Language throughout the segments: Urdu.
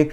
1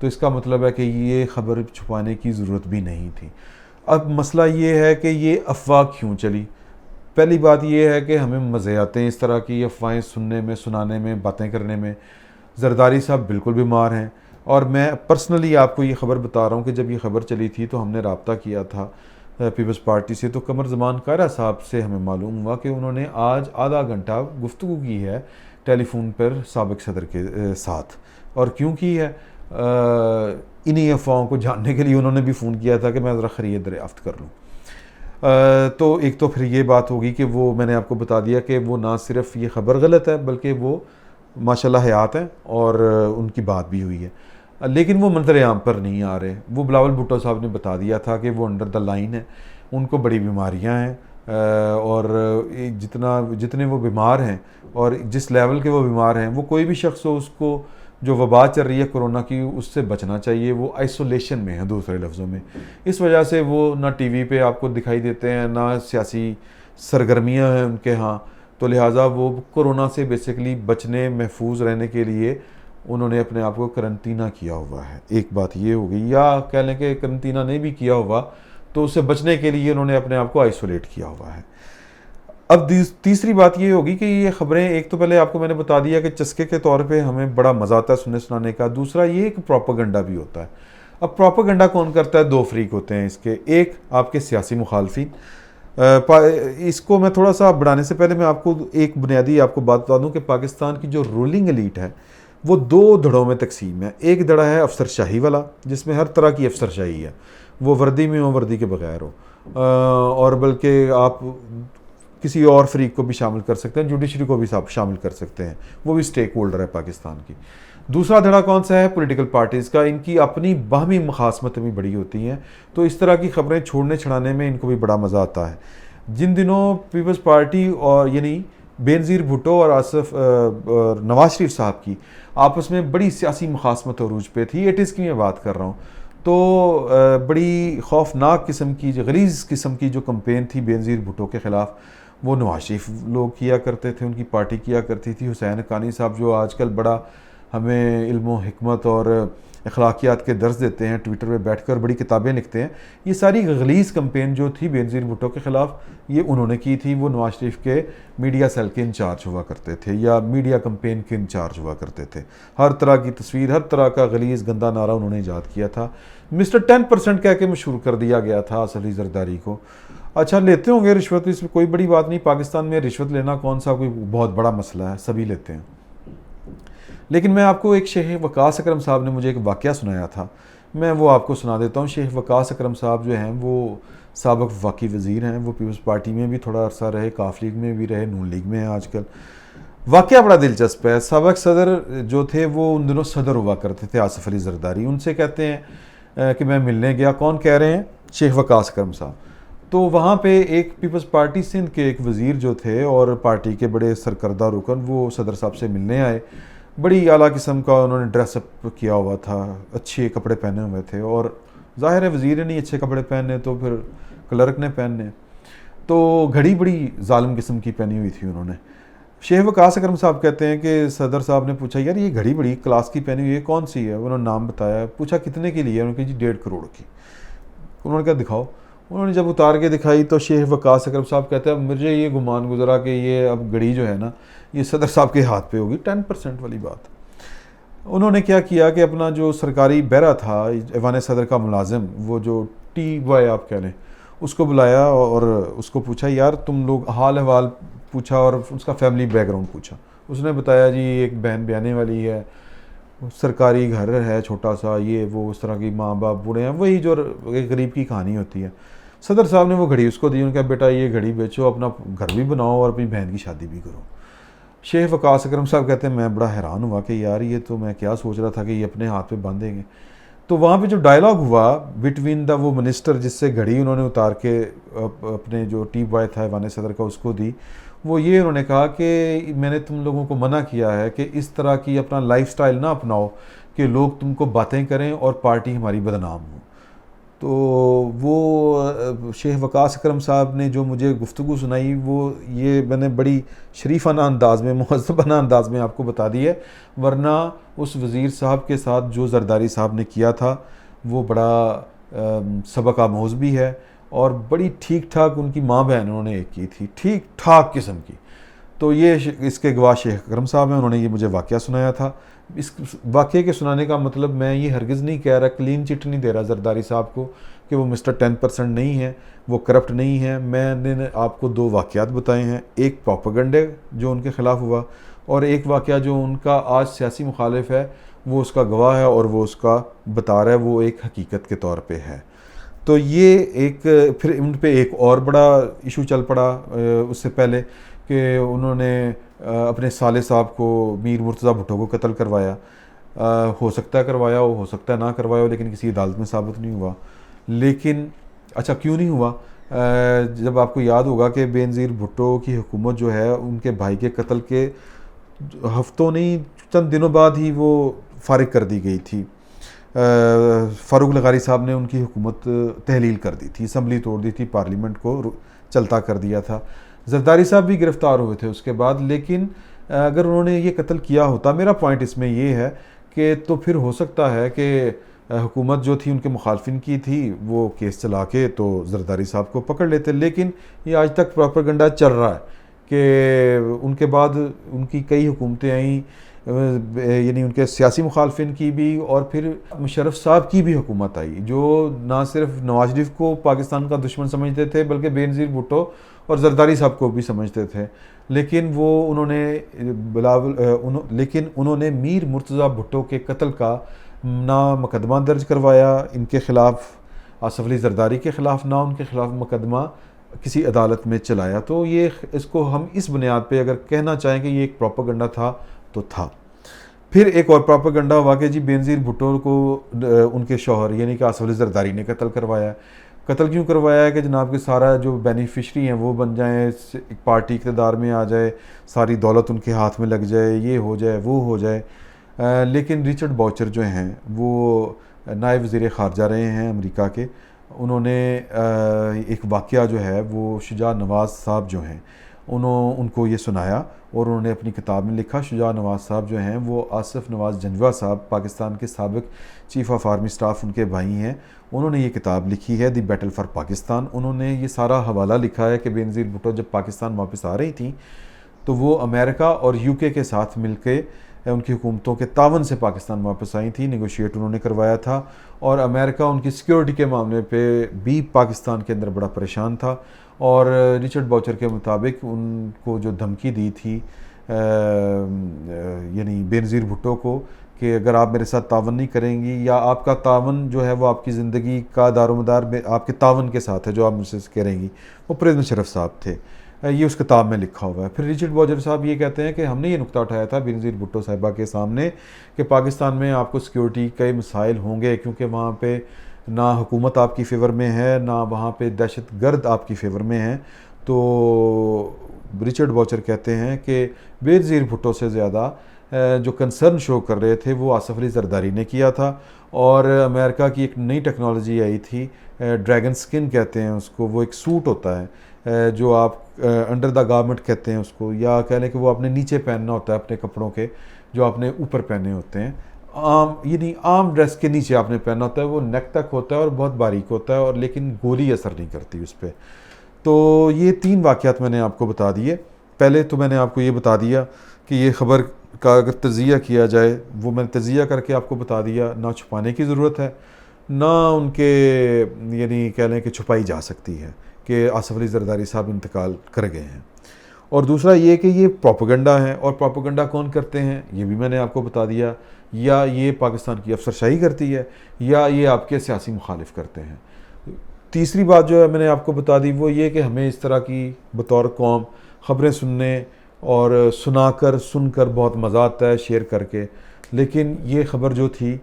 تو اس کا مطلب ہے کہ یہ خبر چھپانے کی ضرورت بھی نہیں تھی۔ اب مسئلہ یہ ہے کہ یہ افواہ کیوں چلی۔ پہلی بات یہ ہے کہ ہمیں مزے آتے ہیں اس طرح کی افواہیں سننے میں، سنانے میں، باتیں کرنے میں۔ زرداری صاحب بالکل بیمار ہیں، اور میں پرسنلی آپ کو یہ خبر بتا رہا ہوں کہ جب یہ خبر چلی تھی تو ہم نے رابطہ کیا تھا پیپلز پارٹی سے، تو قمر زمان کائرہ صاحب سے ہمیں معلوم ہوا کہ انہوں نے آج آدھا گھنٹہ گفتگو کی ہے ٹیلی فون پر سابق صدر کے ساتھ۔ اور کیوں کی ہے؟ انہی افواہوں کو جاننے کے لیے انہوں نے بھی فون کیا تھا کہ میں ذرا خرید دریافت کر لوں۔ تو ایک تو پھر یہ بات ہوگی کہ وہ میں نے آپ کو بتا دیا کہ وہ نہ صرف یہ خبر غلط ہے بلکہ وہ ماشاءاللہ حیات ہیں اور ان کی بات بھی ہوئی ہے، لیکن وہ منظر عام پر نہیں آ رہے۔ وہ بلاول بھٹو صاحب نے بتا دیا تھا کہ وہ انڈر دا لائن ہے، ان کو بڑی بیماریاں ہیں، اور جتنے وہ بیمار ہیں اور جس لیول کے وہ بیمار ہیں، وہ کوئی بھی شخص ہو، اس کو جو وبا چل رہی ہے کرونا کی، اس سے بچنا چاہیے۔ وہ آئسولیشن میں ہیں دوسرے لفظوں میں، اس وجہ سے وہ نہ ٹی وی پہ آپ کو دکھائی دیتے ہیں، نہ سیاسی سرگرمیاں ہیں ان کے ہاں، تو لہٰذا وہ کرونا سے بیسیکلی بچنے، محفوظ رہنے کے لیے انہوں نے اپنے آپ کو کرنٹینہ کیا ہوا ہے۔ ایک بات یہ ہو گئی، یا کہہ لیں کہ کرنٹینہ نہیں بھی کیا ہوا تو اس سے بچنے کے لیے انہوں نے اپنے آپ کو آئسولیٹ کیا ہوا ہے۔ اب تیسری بات یہ ہوگی کہ یہ خبریں، ایک تو پہلے آپ کو میں نے بتا دیا کہ چسکے کے طور پہ ہمیں بڑا مزہ آتا ہے سننے سنانے کا، دوسرا یہ کہ پروپیگنڈا بھی ہوتا ہے۔ اب پروپیگنڈا کون کرتا ہے؟ دو فریق ہوتے ہیں اس کے، ایک آپ کے سیاسی مخالفین۔ اس کو میں تھوڑا سا بڑھانے سے پہلے میں آپ کو ایک بنیادی آپ کو بات بتا دوں کہ پاکستان کی جو رولنگ ایلیٹ ہے وہ دو دھڑوں میں تقسیم ہے۔ ایک دھڑا ہے افسر شاہی والا، جس میں ہر طرح کی افسر شاہی ہے، وہ وردی میں ہو، وردی کے بغیر ہو، اور بلکہ آپ کسی اور فریق کو بھی شامل کر سکتے ہیں، جوڈیشری کو بھی شامل کر سکتے ہیں، وہ بھی سٹیک ہولڈر ہے پاکستان کی۔ دوسرا دھڑا کون سا ہے؟ پولیٹیکل پارٹیز کا۔ ان کی اپنی باہمی مخاصمتیں بھی بڑی ہوتی ہیں، تو اس طرح کی خبریں چھوڑنے چھڑانے میں ان کو بھی بڑا مزہ آتا ہے۔ جن دنوں پیپلز پارٹی اور یعنی بینظیر بھٹو اور نواز شریف صاحب کی آپس میں بڑی سیاسی مخاصمت عروج پہ تھی، 80s کی میں بات کر رہا ہوں، تو بڑی خوفناک قسم کی، غلیظ قسم کی جو کمپین تھی بینظیر بھٹو کے خلاف، وہ نواز شریف لوگ کیا کرتے تھے، ان کی پارٹی کیا کرتی تھی۔ حسین حقانی صاحب جو آج کل بڑا ہمیں علم و حکمت اور اخلاقیات کے درس دیتے ہیں، ٹویٹر پہ بیٹھ کر بڑی کتابیں لکھتے ہیں، یہ ساری غلیظ کمپین جو تھی بینظیر بھٹو کے خلاف، یہ انہوں نے کی تھی۔ وہ نواز شریف کے میڈیا سیل کے انچارج ہوا کرتے تھے، یا میڈیا کمپین کے انچارج ہوا کرتے تھے۔ ہر طرح کی تصویر، ہر طرح کا غلیظ گندا نعرہ انہوں نے ایجاد کیا تھا۔ مسٹر 10% کہہ کے مشہور کر دیا گیا تھا آصف علی زرداری کو۔ اچھا، لیتے ہوں گے رشوت، اس میں کوئی بڑی بات نہیں، پاکستان میں رشوت لینا کون سا کوئی بہت بڑا مسئلہ ہے، سبھی لیتے ہیں۔ لیکن میں آپ کو ایک شیخ وقاص اکرم صاحب نے مجھے ایک واقعہ سنایا تھا، میں وہ آپ کو سنا دیتا ہوں۔ شیخ وقاص اکرم صاحب جو ہیں وہ سابق وفاقی وزیر ہیں، وہ پیپلز پارٹی میں بھی تھوڑا عرصہ رہے، کاف لیگ میں بھی رہے، نون لیگ میں ہیں آج کل۔ واقعہ بڑا دلچسپ ہے۔ سابق صدر جو تھے وہ ان دنوں صدر ہوا کرتے تھے، آصف علی زرداری، ان سے کہتے ہیں کہ میں ملنے گیا۔ کون کہہ رہے ہیں؟ شیخ وقاص اکرم صاحب۔ تو وہاں پہ ایک پیپلز پارٹی سندھ کے ایک وزیر جو تھے اور پارٹی کے بڑے سرکردہ رکن، وہ صدر صاحب سے ملنے آئے۔ بڑی اعلیٰ قسم کا انہوں نے ڈریس اپ کیا ہوا تھا، اچھے کپڑے پہنے ہوئے تھے، اور ظاہر ہے وزیر نے نہیں اچھے کپڑے پہنے تو پھر کلرک نے پہننے، تو گھڑی بڑی ظالم قسم کی پہنی ہوئی تھی انہوں نے۔ شیخ وقاص اکرم صاحب کہتے ہیں کہ صدر صاحب نے پوچھا یار یہ گھڑی بڑی کلاس کی پہنی ہوئی ہے، کون سی ہے؟ انہوں نے نام بتایا، پوچھا کتنے کی لی ہے؟ انہوں نے کہا جی 1.5 کروڑ کی۔ انہوں نے کہا دکھاؤ۔ انہوں نے جب اتار کے دکھائی تو شیخ وقاص اکرم صاحب کہتے ہیں مجھے یہ گمان گزرا کہ یہ اب گھڑی جو ہے نا یہ صدر صاحب کے ہاتھ پہ ہوگی، 10% والی بات۔ انہوں نے کیا کیا کہ اپنا جو سرکاری بیرا تھا، ایوان صدر کا ملازم، وہ جو ٹی بوائے آپ کہہ لیں، اس کو بلایا اور اس کو پوچھا یار تم لوگ حال احوال پوچھا اور اس کا فیملی بیک گراؤنڈ پوچھا۔ اس نے بتایا جی ایک بہن بیانے والی ہے، سرکاری گھر ہے چھوٹا سا، یہ وہ اس طرح کی، ماں باپ بوڑھے ہیں، وہی جو ایک غریب کی کہانی ہوتی ہے۔ صدر صاحب نے وہ گھڑی اس کو دی، انہوں نے کہا بیٹا یہ گھڑی بیچو، اپنا گھر بھی بناؤ اور اپنی بہن کی شادی بھی کرو۔ شیخ وقاص اکرم صاحب کہتے ہیں میں بڑا حیران ہوا کہ یار یہ تو میں کیا سوچ رہا تھا کہ یہ اپنے ہاتھ پہ باندھیں گے۔ تو وہاں پہ جو ڈائلاگ ہوا بٹوین دا وہ منسٹر جس سے گھڑی انہوں نے اتار کے اپنے جو ٹی بوائے تھا ایوان صدر کا اس کو دی، وہ یہ انہوں نے کہا کہ میں نے تم لوگوں کو منع کیا ہے کہ اس طرح کی اپنا لائف سٹائل نہ اپناؤ کہ لوگ تم کو باتیں کریں اور پارٹی ہماری بدنام ہو۔ تو وہ شیخ وقاص اکرم صاحب نے جو مجھے گفتگو سنائی وہ یہ میں نے بڑی شریفانہ انداز میں مہذبانہ انداز میں آپ کو بتا دی ہے، ورنہ اس وزیر صاحب کے ساتھ جو زرداری صاحب نے کیا تھا وہ بڑا سبق آموز بھی ہے، اور بڑی ٹھیک ٹھاک ان کی ماں بہن انہوں نے ایک کی تھی، ٹھیک ٹھاک قسم کی۔ تو یہ اس کے گواہ شیخ اکرم صاحب ہیں، انہوں نے یہ مجھے واقعہ سنایا تھا۔ اس واقعے کے سنانے کا مطلب میں یہ ہرگز نہیں کہہ رہا، کلین چٹ نہیں دے رہا زرداری صاحب کو کہ وہ مسٹر 10% نہیں ہیں، وہ کرپٹ نہیں ہیں۔ میں نے آپ کو 2 واقعات بتائے ہیں، ایک پروپیگنڈے جو ان کے خلاف ہوا، اور ایک واقعہ جو ان کا آج سیاسی مخالف ہے وہ اس کا گواہ ہے اور وہ اس کا بتا رہا ہے، وہ ایک حقیقت کے طور پہ ہے۔ تو یہ ایک پھر ان پہ ایک اور بڑا ایشو چل پڑا اس سے پہلے کہ انہوں نے اپنے سالے صاحب کو، میر مرتضیٰ بھٹو کو قتل کروایا۔ ہو سکتا ہے کروایا ہو سکتا ہے نہ کروایا ہو، لیکن کسی عدالت میں ثابت نہیں ہوا۔ لیکن اچھا کیوں نہیں ہوا؟ جب آپ کو یاد ہوگا کہ بے نظیر بھٹو کی حکومت جو ہے ان کے بھائی کے قتل کے ہفتوں نہیں چند دنوں بعد ہی وہ فارغ کر دی گئی تھی۔ فاروق لغاری صاحب نے ان کی حکومت تحلیل کر دی تھی، اسمبلی توڑ دی تھی، پارلیمنٹ کو چلتا کر دیا تھا۔ زرداری صاحب بھی گرفتار ہوئے تھے اس کے بعد، لیکن اگر انہوں نے یہ قتل کیا ہوتا، میرا پوائنٹ اس میں یہ ہے کہ تو پھر ہو سکتا ہے کہ حکومت جو تھی ان کے مخالفین کی تھی، وہ کیس چلا کے تو زرداری صاحب کو پکڑ لیتے۔ لیکن یہ آج تک پروپیگنڈا چل رہا ہے کہ ان کے بعد ان کی کئی حکومتیں آئیں، یعنی ان کے سیاسی مخالفین کی بھی، اور پھر مشرف صاحب کی بھی حکومت آئی، جو نہ صرف نواز شریف کو پاکستان کا دشمن سمجھتے تھے بلکہ بے نظیر بھٹو اور زرداری صاحب کو بھی سمجھتے تھے۔ لیکن انہوں نے میر مرتضیٰ بھٹو کے قتل کا نہ مقدمہ درج کروایا ان کے خلاف، آصف علی زرداری کے خلاف، نہ ان کے خلاف مقدمہ کسی عدالت میں چلایا۔ تو یہ اس کو ہم اس بنیاد پہ اگر کہنا چاہیں کہ یہ ایک پروپیگنڈا تھا تو تھا۔ پھر ایک اور پروپیگنڈا ہوا کہ جی بے نظیر بھٹو کو ان کے شوہر یعنی کہ آصف علی زرداری نے قتل کروایا۔ قتل کیوں کروایا ہے کہ جناب کہ سارا جو بینیفیشری ہیں وہ بن جائیں، ایک پارٹی اقتدار میں آ جائے، ساری دولت ان کے ہاتھ میں لگ جائے، یہ ہو جائے وہ ہو جائے۔ لیکن رچرڈ باؤچر جو ہیں وہ نائب وزیر خارجہ رہے ہیں امریکہ کے، انہوں نے ایک واقعہ جو ہے وہ شجاع نواز صاحب جو ہیں ان کو یہ سنایا، اور انہوں نے اپنی کتاب میں لکھا۔ شجاع نواز صاحب جو ہیں وہ آصف نواز جنجوہ صاحب، پاکستان کے سابق چیف آف آرمی سٹاف ان کے بھائی ہیں، انہوں نے یہ کتاب لکھی ہے دی بیٹل فار پاکستان۔ انہوں نے یہ سارا حوالہ لکھا ہے کہ بے نظیر بھٹو جب پاکستان واپس آ رہی تھیں تو وہ امریکہ اور یو کے ساتھ مل کے ان کی حکومتوں کے تعاون سے پاکستان واپس آئی تھیں، نیگوشیٹ انہوں نے کروایا تھا، اور امریکہ ان کی سیکیورٹی کے معاملے پہ بھی پاکستان کے اندر بڑا پریشان تھا۔ اور رچرڈ باؤچر کے مطابق ان کو جو دھمکی دی تھی یعنی بے نظیر بھٹو کو کہ اگر آپ میرے ساتھ تعاون نہیں کریں گی، یا آپ کا تعاون جو ہے وہ آپ کی زندگی کا دار و مدار آپ کے تعاون کے ساتھ ہے جو آپ مجھ سے کریں گی، وہ پرویز مشرف صاحب تھے۔ یہ اس کتاب میں لکھا ہوا ہے۔ پھر رچرڈ باؤچر صاحب یہ کہتے ہیں کہ ہم نے یہ نقطہ اٹھایا تھا بے نظیر بھٹو صاحبہ کے سامنے کہ پاکستان میں آپ کو سیکیورٹی کے مسائل ہوں گے، کیونکہ وہاں پہ نہ حکومت آپ کی فیور میں ہے، نہ وہاں پہ دہشت گرد آپ کی فیور میں ہیں۔ تو رچرڈ باؤچر کہتے ہیں کہ بے نظیر بھٹو سے زیادہ جو کنسرن شو کر رہے تھے وہ آصف علی زرداری نے کیا تھا، اور امریکہ کی ایک نئی ٹیکنالوجی آئی تھی، ڈریگن سکن کہتے ہیں اس کو، وہ ایک سوٹ ہوتا ہے جو آپ انڈر دا گارمنٹ کہتے ہیں اس کو، یا کہہ لیں کہ وہ آپ نے نیچے پہننا ہوتا ہے اپنے کپڑوں کے، جو آپ نے اوپر پہنے ہوتے ہیں، عام ڈریس کے نیچے آپ نے پہننا ہوتا ہے، وہ نیک تک ہوتا ہے اور بہت باریک ہوتا ہے، اور لیکن گولی اثر نہیں کرتی اس پہ۔ تو یہ 3 واقعات میں نے آپ کو بتا دیے۔ پہلے تو میں نے آپ کو یہ بتا دیا کہ یہ خبر کا اگر تجزیہ کیا جائے، وہ میں نے تجزیہ کر کے آپ کو بتا دیا، نہ چھپانے کی ضرورت ہے، نہ ان کے یعنی کہہ لیں کہ چھپائی جا سکتی ہے کہ آصف علی زرداری صاحب انتقال کر گئے ہیں۔ اور دوسرا یہ کہ یہ پروپیگنڈا ہے، اور پروپیگنڈا کون کرتے ہیں یہ بھی میں نے آپ کو بتا دیا، یا یہ پاکستان کی افسرشاہی کرتی ہے، یا یہ آپ کے سیاسی مخالف کرتے ہیں۔ تیسری بات جو ہے میں نے آپ کو بتا دی وہ یہ کہ ہمیں اس طرح کی بطور قوم خبریں سننے اور سن کر بہت مزہ آتا ہے شیئر کر کے، لیکن یہ خبر جو تھی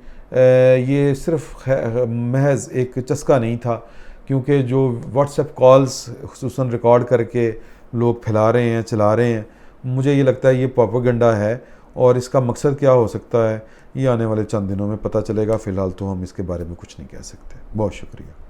یہ صرف محض ایک چسکا نہیں تھا، کیونکہ جو واٹس ایپ کالز خصوصاً ریکارڈ کر کے لوگ پھیلا رہے ہیں، چلا رہے ہیں، مجھے یہ لگتا ہے یہ پروپیگنڈا ہے، اور اس کا مقصد کیا ہو سکتا ہے یہ آنے والے چند دنوں میں پتہ چلے گا۔ فی الحال تو ہم اس کے بارے میں کچھ نہیں کہہ سکتے۔ بہت شکریہ۔